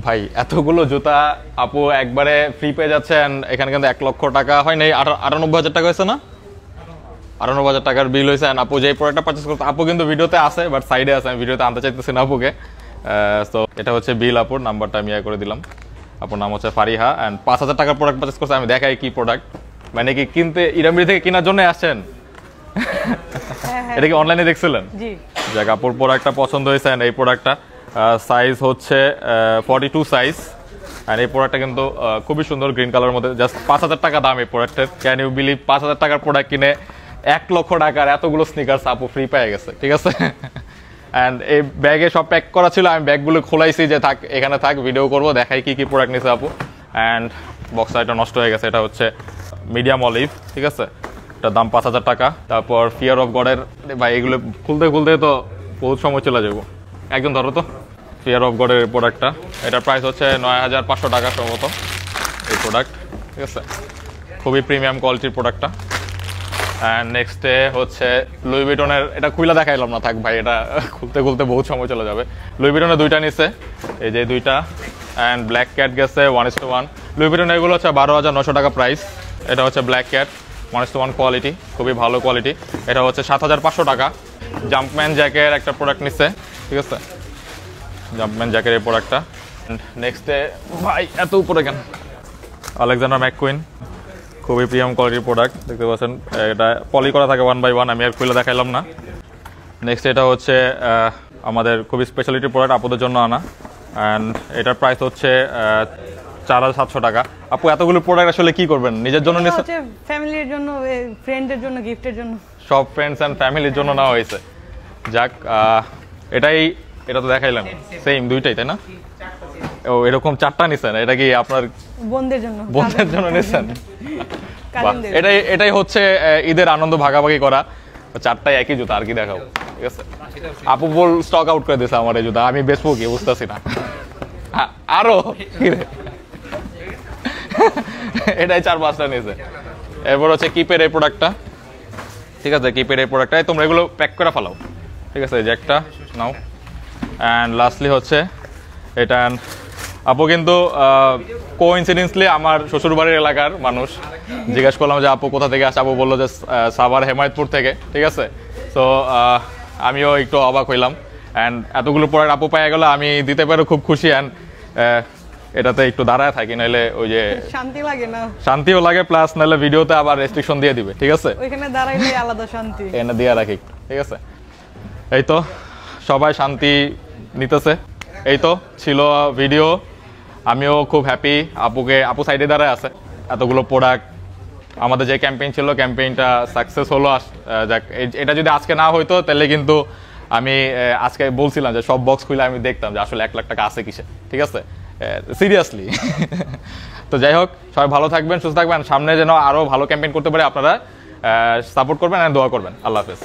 ভাই এতগুলো জুতা আপু একবারে ফ্রি পেয়ে যাচ্ছেন। এখানে কিন্তু 1 লক্ষ টাকা হয় নাই, 98,000 টাকা হয়েছে না, 98,000 টাকার বিল হয়েছে। আপু যে প্রোডাক্টটা পারচেস করতে, আপু কিন্তু ভিডিওতে আছে বাট সাইডে আছে, আমি ভিডিওতে আনতে চাইতেছি না আপুকে। তো এটা হচ্ছে বিল, আপুর নাম্বারটা আমি করে দিলাম। আপুর নাম হচ্ছে ফারিহা অ্যান্ড 5,000 টাকার প্রোডাক্ট পারচেস করছে। আমি দেখাই কি প্রোডাক্ট, মানে কি কিনতে ইরামরি থেকে কেনার জন্য আসছেন? এটা কি অনলাইনে দেখছিলেন? জি। যাক, আপুর প্রোডাক্টটা পছন্দ হয়েছে। এই প্রোডাক্টটা সাইজ হচ্ছে 42 সাইজ অ্যান্ড এই প্রোডাক্টটা কিন্তু খুবই সুন্দর গ্রিন কালারের মধ্যে। জাস্ট 5,000 টাকা দাম এই প্রোডাক্টের। ক্যান ইউ বিলিভ 5,000 টাকার প্রোডাক্ট কিনে 1 লক্ষ টাকার এতগুলো স্নিকার্স আপু ফ্রি পেয়ে গেছে, ঠিক আছে? অ্যান্ড এই ব্যাগে সব প্যাক করা ছিল, আমি ব্যাগগুলো খোলাইছি যে থাক এখানে থাক, ভিডিও করবো, দেখাই কি কি প্রোডাক্ট নিছে আপু। অ্যান্ড বক্সটা এটা নষ্ট হয়ে গেছে, এটা হচ্ছে মিডিয়াম অলিভ, ঠিক আছে? এটার দাম 5,000 টাকা। তারপর ফিয়ার অফ গডের, ভাই এগুলো খুলতে খুলতে তো বহুত সময় চলে যাবো। একজন ধরো তো ফিয়ার অফ গডের প্রোডাক্টটা, এটার প্রাইস হচ্ছে 9,500 টাকা সম্ভবত এই প্রোডাক্ট, ঠিক আছে? খুবই প্রিমিয়াম কোয়ালিটির প্রোডাক্টটা। অ্যান্ড নেক্সটে হচ্ছে লুই ভিটনের, এটা খুলে দেখাইলাম না, থাক ভাই, এটা খুলতে খুলতে বহুত সময় চলে যাবে। লুই ভিটনের 2টা নিচ্ছে, এই যে 2টা। অ্যান্ড ব্ল্যাক ক্যাট গেছে 1:1। লুই ভিটনের এগুলো হচ্ছে 12,900 টাকা প্রাইস। এটা হচ্ছে ব্ল্যাক ক্যাট 1:1 কোয়ালিটি, খুবই ভালো কোয়ালিটি। এটা হচ্ছে 7,500 টাকা। জাম্পম্যান জ্যাকের একটা প্রোডাক্ট নিচ্ছে, ঠিক আছে? জাম্পম্যান জ্যাকের এই প্রোডাক্টটা। নেক্সটে ভাই এত উপরে কেন, আলেকজান্ডার ম্যাককুইন, খুবই প্রিমিয়াম কোয়ালিটির প্রোডাক্ট, দেখতে পাচ্ছেন। এটা পলি করা থাকে 1 বাই 1, আমি আর খুলে দেখাইলাম না। নেক্সট এটা হচ্ছে আমাদের খুবই স্পেশালিটি প্রোডাক্ট আপুদের জন্য আনা। অ্যান্ড এটার প্রাইস হচ্ছে 4,700 টাকা। আপু এতগুলো প্রোডাক্ট আসলে কি করবেন? নিজের জন্য নিচ্ছে, ফ্যামিলির জন্য, ফ্রেন্ডের জন্য, গিফটের জন্য, সব ফ্রেন্ডস অ্যান্ড ফ্যামিলির জন্য নেওয়া হয়েছে। যাক, এটা তো দেখাইলেন সেম 2টাই, তাই না? ও এরকম 4টা নিছেন, এটা কি আপনার বোনদের জন্য নিছেন? এটাই হচ্ছে ঈদের আনন্দ ভাগাভাগি করা। 4টাই একই জুতা, আর কি দেখাবো, ঠিক আছে? আপু বল স্টক আউট করে দিয়েছে আমার এই জুতা, আমি বেচবো কি বুঝতেছি না। আরো এটাই 4-5টা নিয়েছে। এরপর হচ্ছে কিপের এই প্রোডাক্টটা, ঠিক আছে? কিপের এই প্রোডাক্টটা তোমরা এগুলো প্যাক করে ফেলাও, ঠিক আছে? এই যে একটা নাও। অ্যান্ড লাস্টলি হচ্ছে এটা, আপু কিন্তু কোইন্সিডেন্সলি আমার শ্বশুরবাড়ির এলাকার মানুষ। জিজ্ঞেস করলাম যে আপু কোথা থেকে আসে, আপু বললো যে সাভার হেমায়তপুর থেকে, ঠিক আছে? তো আমিও একটু অবাক হইলাম। অ্যান্ড এতগুলো প্রোডাক্ট আপু পাই গেল, আমি দিতে পারে খুব খুশি। অ্যান্ড এটাতে একটু দাঁড়ায় থাকি, নাহলে ওই যে শান্তি লাগে না, শান্তিও লাগে, প্লাস নাহলে ভিডিওতে আবার রেস্ট্রিকশন দিয়ে দিবে, ঠিক আছে? ওইখানে দাঁড়াইলে আলাদা শান্তি, এনে দিয়ে রাখি, ঠিক আছে? এই তো সবাই শান্তি নিতেছে। এই তো ছিল ভিডিও। আমিও খুব হ্যাপি। আপু সাইডে দাঁড়ায় আছে। এতগুলো প্রোডাক্ট, আমাদের যে ক্যাম্পেইন ছিল, ক্যাম্পেইনটা সাকসেস হলো। যাক, এটা যদি আজকে না হইতো তাহলে কিন্তু আমি আজকে বলছিলাম যে সব বক্স খুলে আমি দেখতাম যে আসলে 1 লাখ টাকা আছে কিসে, ঠিক আছে? সিরিয়াসলি। তো যাই হোক, সবাই ভালো থাকবেন, সুস্থ থাকবেন। সামনে যেন আরো ভালো ক্যাম্পেইন করতে পারে, আপনারা সাপোর্ট করবেন আর দোয়া করবেন। আল্লাহ হাফেজ।